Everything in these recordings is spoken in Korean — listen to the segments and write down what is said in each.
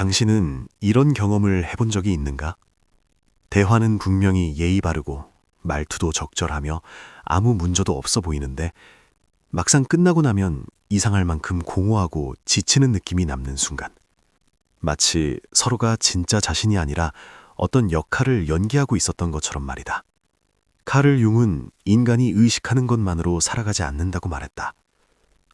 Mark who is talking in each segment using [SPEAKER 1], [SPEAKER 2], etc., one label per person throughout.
[SPEAKER 1] 당신은 이런 경험을 해본 적이 있는가? 대화는 분명히 예의 바르고 말투도 적절하며 아무 문제도 없어 보이는데 막상 끝나고 나면 이상할 만큼 공허하고 지치는 느낌이 남는 순간. 마치 서로가 진짜 자신이 아니라 어떤 역할을 연기하고 있었던 것처럼 말이다. 카를 융은 인간이 의식하는 것만으로 살아가지 않는다고 말했다.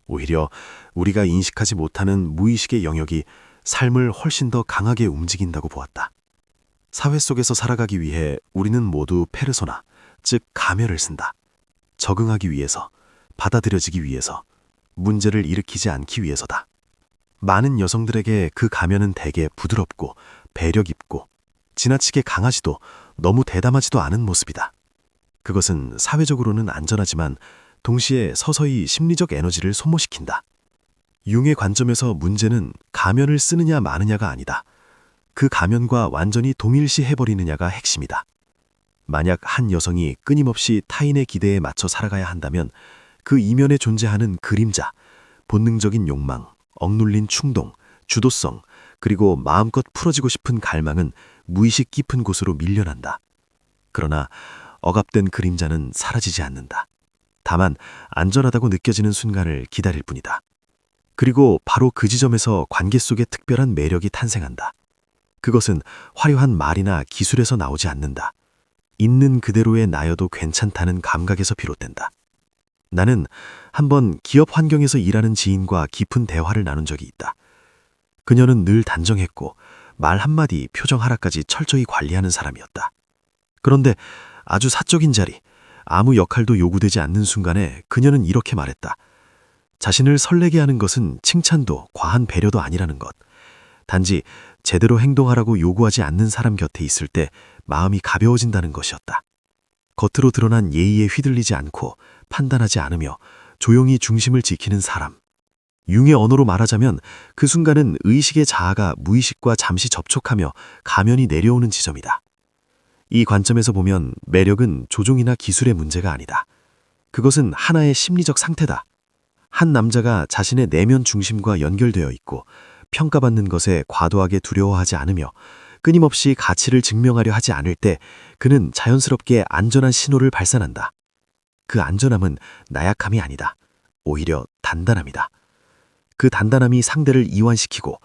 [SPEAKER 1] 오히려 우리가 인식하지 못하는 무의식의 영역이 삶을 훨씬 더 강하게 움직인다고 보았다. 사회 속에서 살아가기 위해 우리는 모두 페르소나, 즉 가면을 쓴다. 적응하기 위해서, 받아들여지기 위해서, 문제를 일으키지 않기 위해서다. 많은 여성들에게 그 가면은 대개 부드럽고 배려 깊고 지나치게 강하지도 너무 대담하지도 않은 모습이다. 그것은 사회적으로는 안전하지만 동시에 서서히 심리적 에너지를 소모시킨다. 융의 관점에서 문제는 가면을 쓰느냐 마느냐가 아니다. 그 가면과 완전히 동일시해버리느냐가 핵심이다. 만약 한 여성이 끊임없이 타인의 기대에 맞춰 살아가야 한다면 그 이면에 존재하는 그림자, 본능적인 욕망, 억눌린 충동, 주도성, 그리고 마음껏 풀어지고 싶은 갈망은 무의식 깊은 곳으로 밀려난다. 그러나 억압된 그림자는 사라지지 않는다. 다만 안전하다고 느껴지는 순간을 기다릴 뿐이다. 그리고 바로 그 지점에서 관계 속에 특별한 매력이 탄생한다. 그것은 화려한 말이나 기술에서 나오지 않는다. 있는 그대로의 나여도 괜찮다는 감각에서 비롯된다. 나는 한번 기업 환경에서 일하는 지인과 깊은 대화를 나눈 적이 있다. 그녀는 늘 단정했고 말 한마디, 표정 하나까지 철저히 관리하는 사람이었다. 그런데 아주 사적인 자리, 아무 역할도 요구되지 않는 순간에 그녀는 이렇게 말했다. 자신을 설레게 하는 것은 칭찬도 과한 배려도 아니라는 것. 단지 제대로 행동하라고 요구하지 않는 사람 곁에 있을 때 마음이 가벼워진다는 것이었다. 겉으로 드러난 예의에 휘둘리지 않고 판단하지 않으며 조용히 중심을 지키는 사람. 융의 언어로 말하자면 그 순간은 의식의 자아가 무의식과 잠시 접촉하며 가면이 내려오는 지점이다. 이 관점에서 보면 매력은 조종이나 기술의 문제가 아니다. 그것은 하나의 심리적 상태다. 한 남자가 자신의 내면 중심과 연결되어 있고 평가받는 것에 과도하게 두려워하지 않으며 끊임없이 가치를 증명하려 하지 않을 때 그는 자연스럽게 안전한 신호를 발산한다. 그 안전함은 나약함이 아니다. 오히려 단단함이다. 그 단단함이 상대를 이완시키고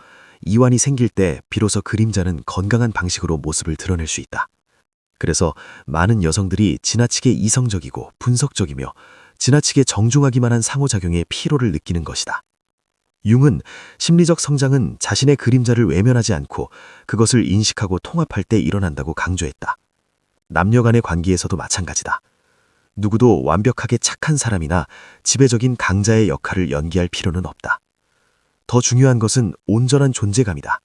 [SPEAKER 1] 이완이 생길 때 비로소 그림자는 건강한 방식으로 모습을 드러낼 수 있다. 그래서 많은 여성들이 지나치게 이성적이고 분석적이며 지나치게 정중하기만 한 상호작용에 피로를 느끼는 것이다. 융은 심리적 성장은 자신의 그림자를 외면하지 않고 그것을 인식하고 통합할 때 일어난다고 강조했다. 남녀 간의 관계에서도 마찬가지다. 누구도 완벽하게 착한 사람이나 지배적인 강자의 역할을 연기할 필요는 없다. 더 중요한 것은 온전한 존재감이다.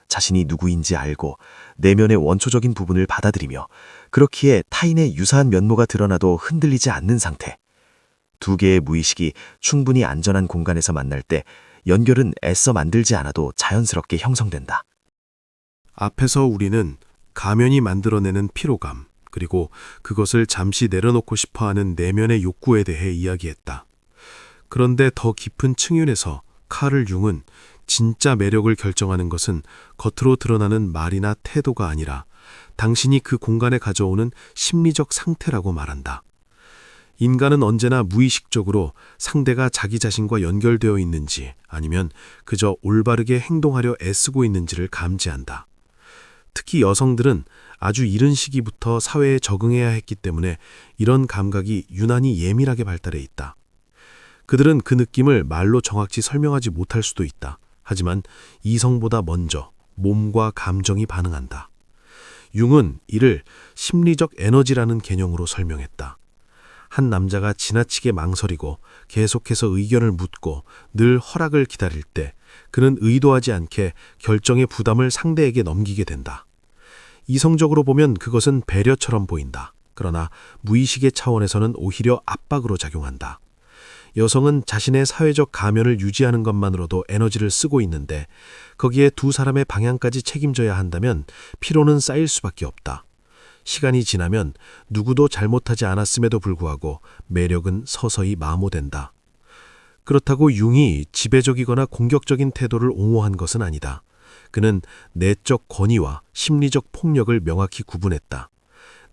[SPEAKER 1] 자신이 누구인지 알고 내면의 원초적인 부분을 받아들이며 그렇기에 타인의 유사한 면모가 드러나도 흔들리지 않는 상태. 두 개의 무의식이 충분히 안전한 공간에서 만날 때 연결은 애써 만들지 않아도 자연스럽게 형성된다.
[SPEAKER 2] 앞에서 우리는 가면이 만들어내는 피로감, 그리고 그것을 잠시 내려놓고 싶어하는 내면의 욕구에 대해 이야기했다. 그런데 더 깊은 층윤에서 카를 융은 진짜 매력을 결정하는 것은 겉으로 드러나는 말이나 태도가 아니라 당신이 그 공간에 가져오는 심리적 상태라고 말한다. 인간은 언제나 무의식적으로 상대가 자기 자신과 연결되어 있는지 아니면 그저 올바르게 행동하려 애쓰고 있는지를 감지한다. 특히 여성들은 아주 이른 시기부터 사회에 적응해야 했기 때문에 이런 감각이 유난히 예민하게 발달해 있다. 그들은 그 느낌을 말로 정확히 설명하지 못할 수도 있다. 하지만 이성보다 먼저 몸과 감정이 반응한다. 융은 이를 심리적 에너지라는 개념으로 설명했다. 한 남자가 지나치게 망설이고 계속해서 의견을 묻고 늘 허락을 기다릴 때 그는 의도하지 않게 결정의 부담을 상대에게 넘기게 된다. 이성적으로 보면 그것은 배려처럼 보인다. 그러나 무의식의 차원에서는 오히려 압박으로 작용한다. 여성은 자신의 사회적 가면을 유지하는 것만으로도 에너지를 쓰고 있는데 거기에 두 사람의 방향까지 책임져야 한다면 피로는 쌓일 수밖에 없다. 시간이 지나면 누구도 잘못하지 않았음에도 불구하고 매력은 서서히 마모된다. 그렇다고 융이 지배적이거나 공격적인 태도를 옹호한 것은 아니다. 그는 내적 권위와 심리적 폭력을 명확히 구분했다.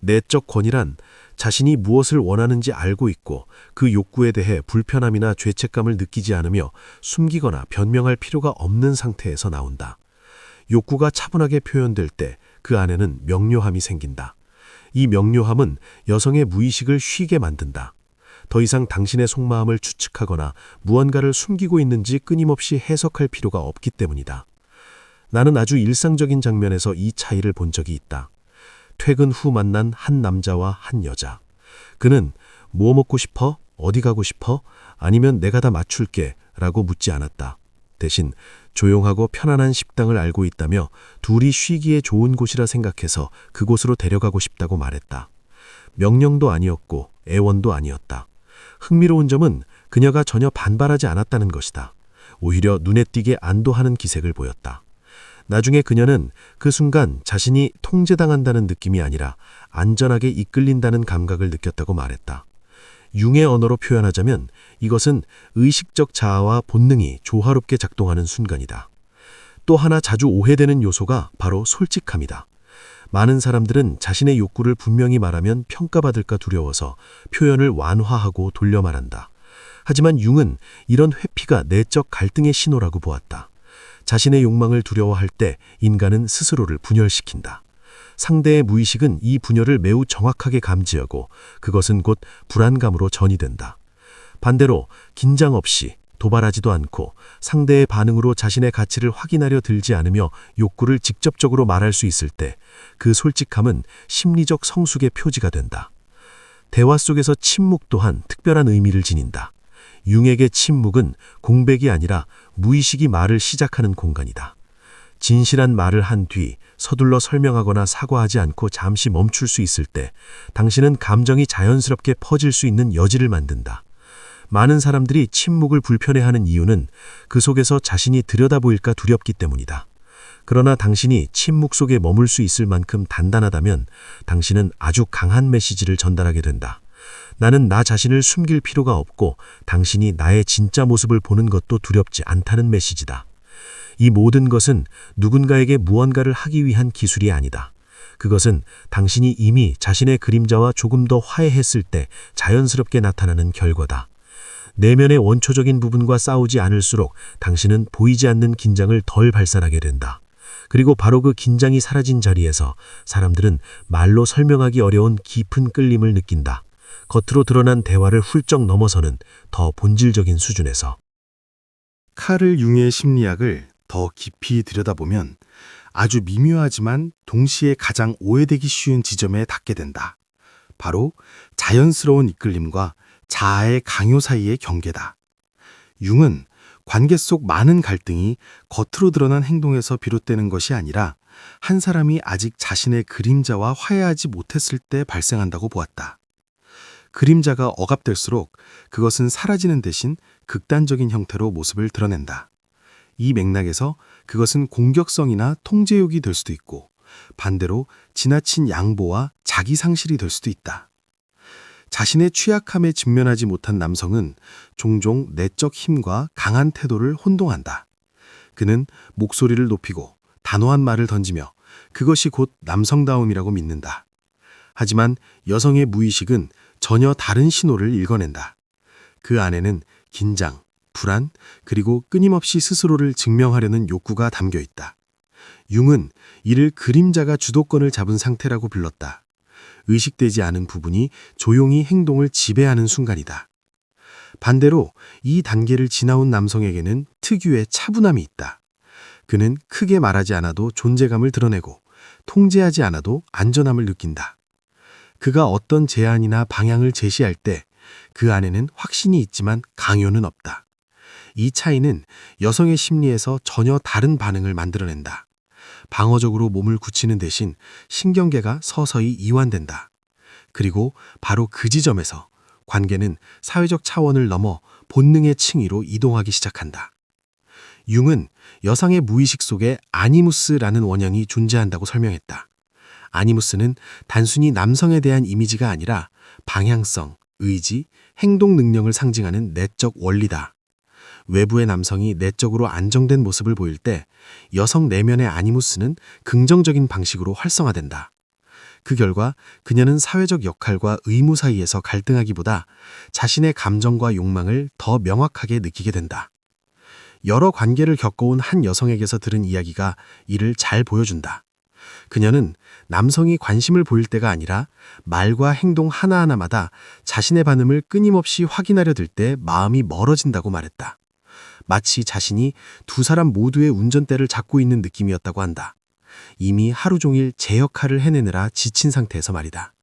[SPEAKER 2] 내적 권위란 자신이 무엇을 원하는지 알고 있고 그 욕구에 대해 불편함이나 죄책감을 느끼지 않으며 숨기거나 변명할 필요가 없는 상태에서 나온다. 욕구가 차분하게 표현될 때 그 안에는 명료함이 생긴다. 이 명료함은 여성의 무의식을 쉬게 만든다. 더 이상 당신의 속마음을 추측하거나 무언가를 숨기고 있는지 끊임없이 해석할 필요가 없기 때문이다. 나는 아주 일상적인 장면에서 이 차이를 본 적이 있다. 퇴근 후 만난 한 남자와 한 여자. 그는 뭐 먹고 싶어? 어디 가고 싶어? 아니면 내가 다 맞출게 라고 묻지 않았다. 대신 조용하고 편안한 식당을 알고 있다며 둘이 쉬기에 좋은 곳이라 생각해서 그곳으로 데려가고 싶다고 말했다. 명령도 아니었고 애원도 아니었다. 흥미로운 점은 그녀가 전혀 반발하지 않았다는 것이다. 오히려 눈에 띄게 안도하는 기색을 보였다. 나중에 그녀는 그 순간 자신이 통제당한다는 느낌이 아니라 안전하게 이끌린다는 감각을 느꼈다고 말했다. 융의 언어로 표현하자면 이것은 의식적 자아와 본능이 조화롭게 작동하는 순간이다. 또 하나 자주 오해되는 요소가 바로 솔직함이다. 많은 사람들은 자신의 욕구를 분명히 말하면 평가받을까 두려워서 표현을 완화하고 돌려 말한다. 하지만 융은 이런 회피가 내적 갈등의 신호라고 보았다. 자신의 욕망을 두려워할 때 인간은 스스로를 분열시킨다. 상대의 무의식은 이 분열을 매우 정확하게 감지하고 그것은 곧 불안감으로 전이된다. 반대로 긴장 없이 도발하지도 않고 상대의 반응으로 자신의 가치를 확인하려 들지 않으며 욕구를 직접적으로 말할 수 있을 때 그 솔직함은 심리적 성숙의 표지가 된다. 대화 속에서 침묵 또한 특별한 의미를 지닌다. 융에게 침묵은 공백이 아니라 무의식이 말을 시작하는 공간이다. 진실한 말을 한 뒤 서둘러 설명하거나 사과하지 않고 잠시 멈출 수 있을 때 당신은 감정이 자연스럽게 퍼질 수 있는 여지를 만든다. 많은 사람들이 침묵을 불편해하는 이유는 그 속에서 자신이 들여다보일까 두렵기 때문이다. 그러나 당신이 침묵 속에 머물 수 있을 만큼 단단하다면 당신은 아주 강한 메시지를 전달하게 된다. 나는 나 자신을 숨길 필요가 없고 당신이 나의 진짜 모습을 보는 것도 두렵지 않다는 메시지다. 이 모든 것은 누군가에게 무언가를 하기 위한 기술이 아니다. 그것은 당신이 이미 자신의 그림자와 조금 더 화해했을 때 자연스럽게 나타나는 결과다. 내면의 원초적인 부분과 싸우지 않을수록 당신은 보이지 않는 긴장을 덜 발산하게 된다. 그리고 바로 그 긴장이 사라진 자리에서 사람들은 말로 설명하기 어려운 깊은 끌림을 느낀다. 겉으로 드러난 대화를 훌쩍 넘어서는 더 본질적인 수준에서.
[SPEAKER 3] 카를 융의 심리학을 더 깊이 들여다보면 아주 미묘하지만 동시에 가장 오해되기 쉬운 지점에 닿게 된다. 바로 자연스러운 이끌림과 자아의 강요 사이의 경계다. 융은 관계 속 많은 갈등이 겉으로 드러난 행동에서 비롯되는 것이 아니라 한 사람이 아직 자신의 그림자와 화해하지 못했을 때 발생한다고 보았다. 그림자가 억압될수록 그것은 사라지는 대신 극단적인 형태로 모습을 드러낸다. 이 맥락에서 그것은 공격성이나 통제욕이 될 수도 있고 반대로 지나친 양보와 자기 상실이 될 수도 있다. 자신의 취약함에 직면하지 못한 남성은 종종 내적 힘과 강한 태도를 혼동한다. 그는 목소리를 높이고 단호한 말을 던지며 그것이 곧 남성다움이라고 믿는다. 하지만 여성의 무의식은 전혀 다른 신호를 읽어낸다. 그 안에는 긴장, 불안, 그리고 끊임없이 스스로를 증명하려는 욕구가 담겨 있다. 융은 이를 그림자가 주도권을 잡은 상태라고 불렀다. 의식되지 않은 부분이 조용히 행동을 지배하는 순간이다. 반대로 이 단계를 지나온 남성에게는 특유의 차분함이 있다. 그는 크게 말하지 않아도 존재감을 드러내고 통제하지 않아도 안전함을 느낀다. 그가 어떤 제안이나 방향을 제시할 때 그 안에는 확신이 있지만 강요는 없다. 이 차이는 여성의 심리에서 전혀 다른 반응을 만들어낸다. 방어적으로 몸을 굳히는 대신 신경계가 서서히 이완된다. 그리고 바로 그 지점에서 관계는 사회적 차원을 넘어 본능의 층위로 이동하기 시작한다. 융은 여성의 무의식 속에 아니무스라는 원형이 존재한다고 설명했다. 아니무스는 단순히 남성에 대한 이미지가 아니라 방향성, 의지, 행동 능력을 상징하는 내적 원리다. 외부의 남성이 내적으로 안정된 모습을 보일 때 여성 내면의 아니무스는 긍정적인 방식으로 활성화된다. 그 결과 그녀는 사회적 역할과 의무 사이에서 갈등하기보다 자신의 감정과 욕망을 더 명확하게 느끼게 된다. 여러 관계를 겪어온 한 여성에게서 들은 이야기가 이를 잘 보여준다. 그녀는 남성이 관심을 보일 때가 아니라 말과 행동 하나하나마다 자신의 반응을 끊임없이 확인하려 들 때 마음이 멀어진다고 말했다. 마치 자신이 두 사람 모두의 운전대를 잡고 있는 느낌이었다고 한다. 이미 하루 종일 제 역할을 해내느라 지친 상태에서 말이다.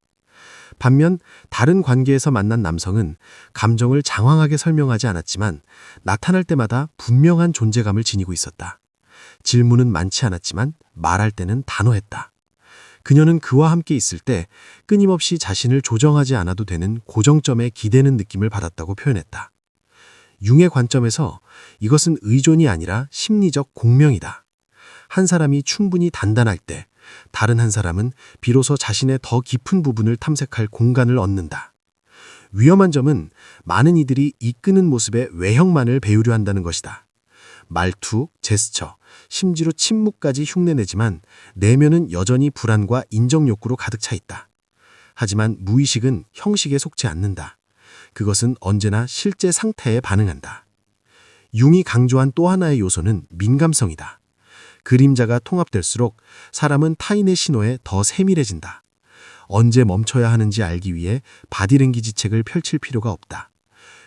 [SPEAKER 3] 반면 다른 관계에서 만난 남성은 감정을 장황하게 설명하지 않았지만 나타날 때마다 분명한 존재감을 지니고 있었다. 질문은 많지 않았지만 말할 때는 단호했다. 그녀는 그와 함께 있을 때 끊임없이 자신을 조정하지 않아도 되는 고정점에 기대는 느낌을 받았다고 표현했다. 융의 관점에서 이것은 의존이 아니라 심리적 공명이다. 한 사람이 충분히 단단할 때 다른 한 사람은 비로소 자신의 더 깊은 부분을 탐색할 공간을 얻는다. 위험한 점은 많은 이들이 이끄는 모습의 외형만을 배우려 한다는 것이다. 말투, 제스처, 심지어 침묵까지 흉내내지만 내면은 여전히 불안과 인정 욕구로 가득 차 있다. 하지만 무의식은 형식에 속지 않는다. 그것은 언제나 실제 상태에 반응한다. 융이 강조한 또 하나의 요소는 민감성이다. 그림자가 통합될수록 사람은 타인의 신호에 더 세밀해진다. 언제 멈춰야 하는지 알기 위해 바디랭귀지 책을 펼칠 필요가 없다.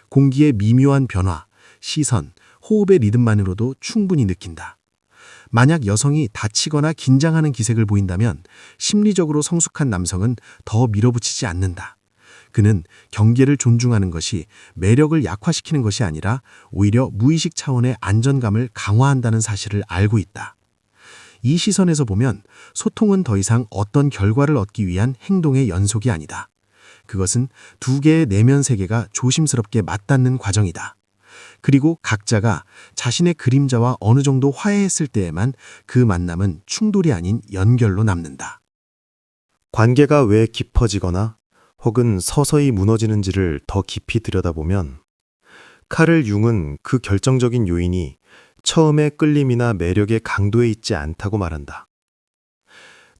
[SPEAKER 3] 공기의 미묘한 변화, 시선, 호흡의 리듬만으로도 충분히 느낀다. 만약 여성이 다치거나 긴장하는 기색을 보인다면 심리적으로 성숙한 남성은 더 밀어붙이지 않는다. 그는 경계를 존중하는 것이 매력을 약화시키는 것이 아니라 오히려 무의식 차원의 안전감을 강화한다는 사실을 알고 있다. 이 시선에서 보면 소통은 더 이상 어떤 결과를 얻기 위한 행동의 연속이 아니다. 그것은 두 개의 내면 세계가 조심스럽게 맞닿는 과정이다. 그리고 각자가 자신의 그림자와 어느 정도 화해했을 때에만 그 만남은 충돌이 아닌 연결로 남는다.
[SPEAKER 1] 관계가 왜 깊어지거나 혹은 서서히 무너지는지를 더 깊이 들여다보면 카를 융은 그 결정적인 요인이 처음의 끌림이나 매력의 강도에 있지 않다고 말한다.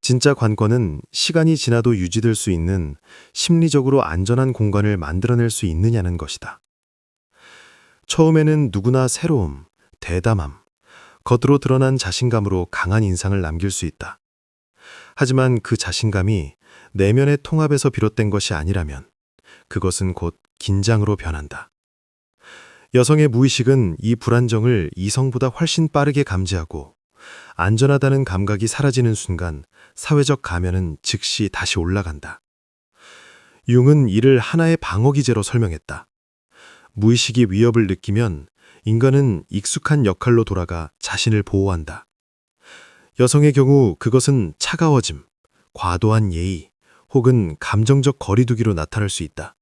[SPEAKER 1] 진짜 관건은 시간이 지나도 유지될 수 있는 심리적으로 안전한 공간을 만들어낼 수 있느냐는 것이다. 처음에는 누구나 새로움, 대담함, 겉으로 드러난 자신감으로 강한 인상을 남길 수 있다. 하지만 그 자신감이 내면의 통합에서 비롯된 것이 아니라면 그것은 곧 긴장으로 변한다. 여성의 무의식은 이 불안정을 이성보다 훨씬 빠르게 감지하고 안전하다는 감각이 사라지는 순간 사회적 가면은 즉시 다시 올라간다. 융은 이를 하나의 방어기제로 설명했다. 무의식이 위협을 느끼면 인간은 익숙한 역할로 돌아가 자신을 보호한다. 여성의 경우 그것은 차가워짐, 과도한 예의, 혹은 감정적 거리두기로 나타날 수 있다.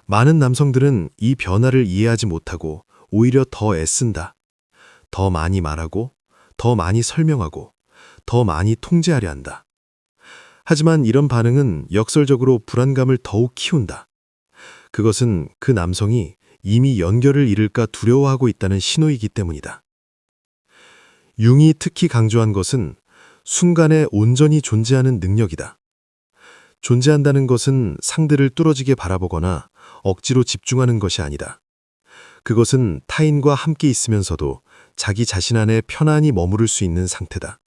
[SPEAKER 1] 많은 남성들은 이 변화를 이해하지 못하고 오히려 더 애쓴다. 더 많이 말하고, 더 많이 설명하고, 더 많이 통제하려 한다. 하지만 이런 반응은 역설적으로 불안감을 더욱 키운다. 그것은 그 남성이 이미 연결을 잃을까 두려워하고 있다는 신호이기 때문이다. 융이 특히 강조한 것은 순간에 온전히 존재하는 능력이다. 존재한다는 것은 상대를 뚫어지게 바라보거나 억지로 집중하는 것이 아니다. 그것은 타인과 함께 있으면서도 자기 자신 안에 편안히 머무를 수 있는 상태다.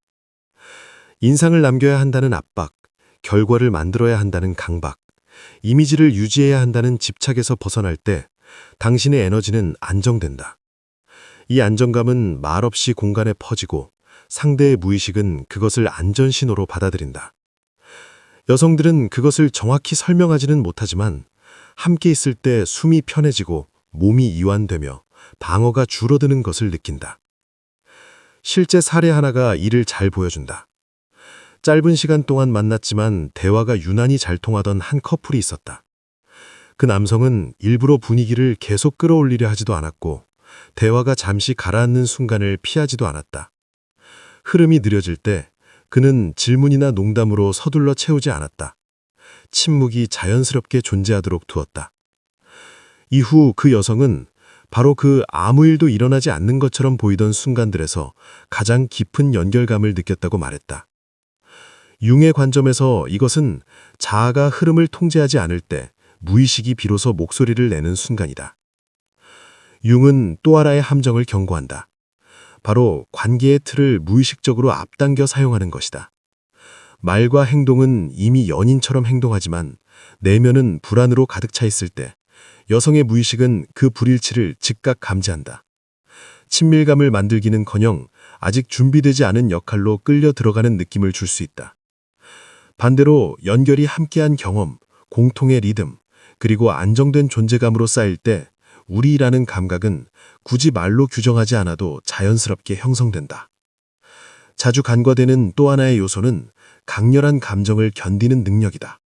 [SPEAKER 1] 인상을 남겨야 한다는 압박, 결과를 만들어야 한다는 강박, 이미지를 유지해야 한다는 집착에서 벗어날 때 당신의 에너지는 안정된다. 이 안정감은 말없이 공간에 퍼지고 상대의 무의식은 그것을 안전신호로 받아들인다. 여성들은 그것을 정확히 설명하지는 못하지만 함께 있을 때 숨이 편해지고 몸이 이완되며 방어가 줄어드는 것을 느낀다. 실제 사례 하나가 이를 잘 보여준다. 짧은 시간 동안 만났지만 대화가 유난히 잘 통하던 한 커플이 있었다. 그 남성은 일부러 분위기를 계속 끌어올리려 하지도 않았고 대화가 잠시 가라앉는 순간을 피하지도 않았다. 흐름이 느려질 때 그는 질문이나 농담으로 서둘러 채우지 않았다. 침묵이 자연스럽게 존재하도록 두었다. 이후 그 여성은
[SPEAKER 2] 바로 그 아무 일도 일어나지 않는 것처럼 보이던 순간들에서 가장 깊은 연결감을 느꼈다고 말했다. 융의 관점에서 이것은 자아가 흐름을 통제하지 않을 때 무의식이 비로소 목소리를 내는 순간이다. 융은 또 하나의 함정을 경고한다. 바로 관계의 틀을 무의식적으로 앞당겨 사용하는 것이다. 말과 행동은 이미 연인처럼 행동하지만 내면은 불안으로 가득 차 있을 때 여성의 무의식은 그 불일치를 즉각 감지한다. 친밀감을 만들기는커녕 아직 준비되지 않은 역할로 끌려 들어가는 느낌을 줄 수 있다. 반대로 연결이 함께한 경험, 공통의 리듬, 그리고 안정된 존재감으로 쌓일 때 우리라는 감각은 굳이 말로 규정하지 않아도 자연스럽게 형성된다. 자주 간과되는 또 하나의 요소는 강렬한 감정을 견디는 능력이다.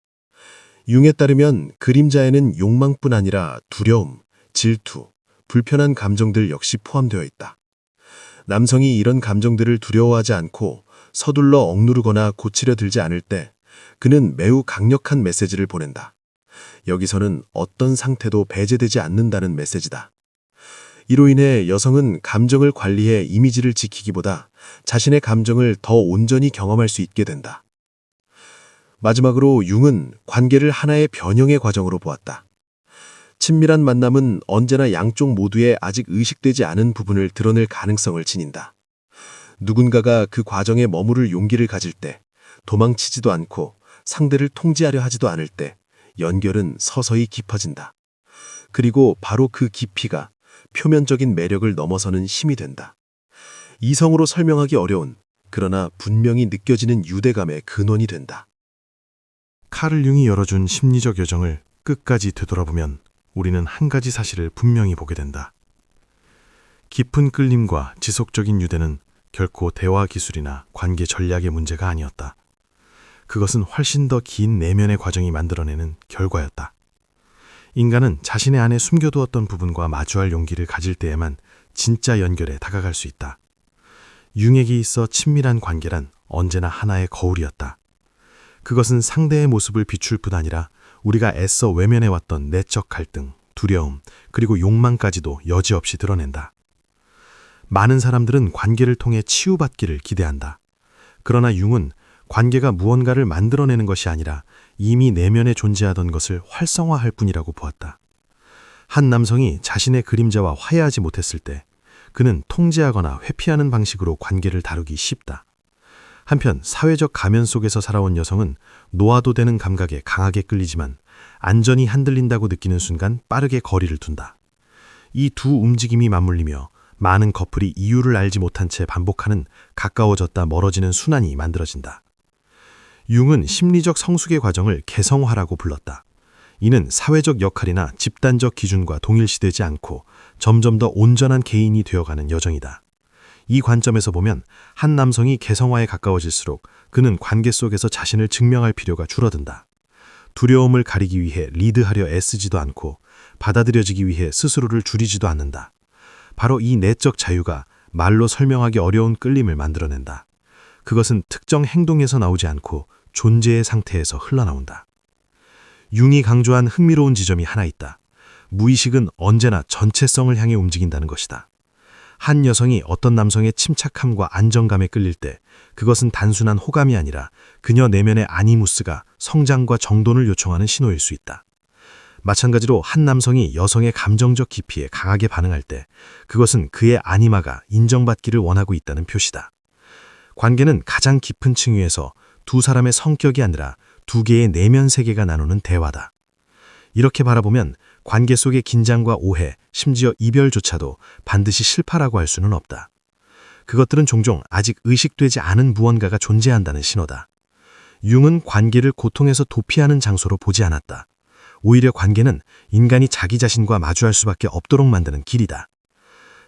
[SPEAKER 2] 융에 따르면 그림자에는 욕망뿐 아니라 두려움, 질투, 불편한 감정들 역시 포함되어 있다. 남성이 이런 감정들을 두려워하지 않고 서둘러 억누르거나 고치려 들지 않을 때 그는 매우 강력한 메시지를 보낸다. 여기서는 어떤 상태도 배제되지 않는다는 메시지다. 이로 인해 여성은 감정을 관리해 이미지를 지키기보다 자신의 감정을 더 온전히 경험할 수 있게 된다. 마지막으로 융은 관계를 하나의 변형의 과정으로 보았다. 친밀한 만남은 언제나 양쪽 모두의 아직 의식되지 않은 부분을 드러낼 가능성을 지닌다. 누군가가 그 과정에 머무를 용기를 가질 때, 도망치지도 않고 상대를 통제하려 하지도 않을 때 연결은 서서히 깊어진다. 그리고 바로 그 깊이가 표면적인 매력을 넘어서는 힘이 된다. 이성으로 설명하기 어려운, 그러나 분명히 느껴지는 유대감의 근원이 된다.
[SPEAKER 3] 카를 융이 열어준 심리적 여정을 끝까지 되돌아보면 우리는 한 가지 사실을 분명히 보게 된다. 깊은 끌림과 지속적인 유대는 결코 대화 기술이나 관계 전략의 문제가 아니었다. 그것은 훨씬 더 긴 내면의 과정이 만들어내는 결과였다. 인간은 자신의 안에 숨겨두었던 부분과 마주할 용기를 가질 때에만 진짜 연결에 다가갈 수 있다. 융에게 있어 친밀한 관계란 언제나 하나의 거울이었다. 그것은 상대의 모습을 비출 뿐 아니라 우리가 애써 외면해왔던 내적 갈등, 두려움, 그리고 욕망까지도 여지없이 드러낸다. 많은 사람들은 관계를 통해 치유받기를 기대한다. 그러나 융은 관계가 무언가를 만들어내는 것이 아니라 이미 내면에 존재하던 것을 활성화할 뿐이라고 보았다. 한 남성이 자신의 그림자와 화해하지 못했을 때 그는 통제하거나 회피하는 방식으로 관계를 다루기 쉽다. 한편 사회적 가면 속에서 살아온 여성은 노아도 되는 감각에 강하게 끌리지만 안전이 흔들린다고 느끼는 순간 빠르게 거리를 둔다. 이 두 움직임이 맞물리며 많은 커플이 이유를 알지 못한 채 반복하는 가까워졌다 멀어지는 순환이 만들어진다. 융은 심리적 성숙의 과정을 개성화라고 불렀다. 이는 사회적 역할이나 집단적 기준과 동일시되지 않고 점점 더 온전한 개인이 되어가는 여정이다. 이 관점에서 보면 한 남성이 개성화에 가까워질수록 그는 관계 속에서 자신을 증명할 필요가 줄어든다. 두려움을 가리기 위해 리드하려 애쓰지도 않고 받아들여지기 위해 스스로를 줄이지도 않는다. 바로 이 내적 자유가 말로 설명하기 어려운 끌림을 만들어낸다. 그것은 특정 행동에서 나오지 않고 존재의 상태에서 흘러나온다. 융이 강조한 흥미로운 지점이 하나 있다. 무의식은 언제나 전체성을 향해 움직인다는 것이다. 한 여성이 어떤 남성의 침착함과 안정감에 끌릴 때 그것은 단순한 호감이 아니라 그녀 내면의 아니무스가 성장과 정돈을 요청하는 신호일 수 있다. 마찬가지로 한 남성이 여성의 감정적 깊이에 강하게 반응할 때 그것은 그의 아니마가 인정받기를 원하고 있다는 표시다. 관계는 가장 깊은 층위에서 두 사람의 성격이 아니라 두 개의 내면 세계가 나누는 대화다. 이렇게 바라보면 관계 속의 긴장과 오해, 심지어 이별조차도 반드시 실파라고 할 수는 없다. 그것들은 종종 아직 의식되지 않은 무언가가 존재한다는 신호다. 융은 관계를 고통에서 도피하는 장소로 보지 않았다. 오히려 관계는 인간이 자기 자신과 마주할 수밖에 없도록 만드는 길이다.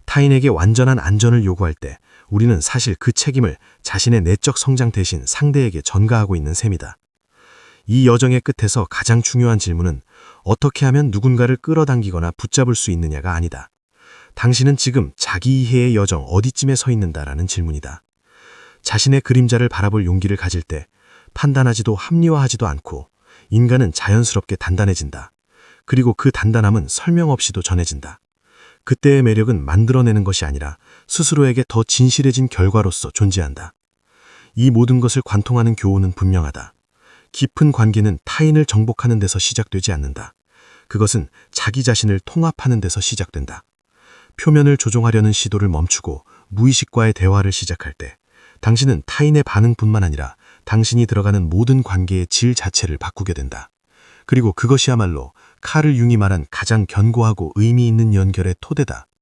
[SPEAKER 3] 타인에게 완전한 안전을 요구할 때 우리는 사실 그 책임을 자신의 내적 성장 대신 상대에게 전가하고 있는 셈이다. 이 여정의 끝에서 가장 중요한 질문은 어떻게 하면 누군가를 끌어당기거나 붙잡을 수 있느냐가 아니다. 당신은 지금 자기 이해의 여정 어디쯤에 서 있는다라는 질문이다. 자신의 그림자를 바라볼 용기를 가질 때 판단하지도 합리화하지도 않고 인간은 자연스럽게 단단해진다. 그리고 그 단단함은 설명 없이도 전해진다. 그때의 매력은 만들어내는 것이 아니라 스스로에게 더 진실해진 결과로서 존재한다. 이 모든 것을 관통하는 교훈은 분명하다. 깊은 관계는 타인을 정복하는 데서 시작되지 않는다. 그것은 자기 자신을 통합하는 데서 시작된다. 표면을 조종하려는 시도를 멈추고 무의식과의 대화를 시작할 때 당신은 타인의 반응뿐만 아니라 당신이 들어가는 모든 관계의 질 자체를 바꾸게 된다. 그리고 그것이야말로 카를 융이 말한 가장 견고하고 의미 있는 연결의 토대다.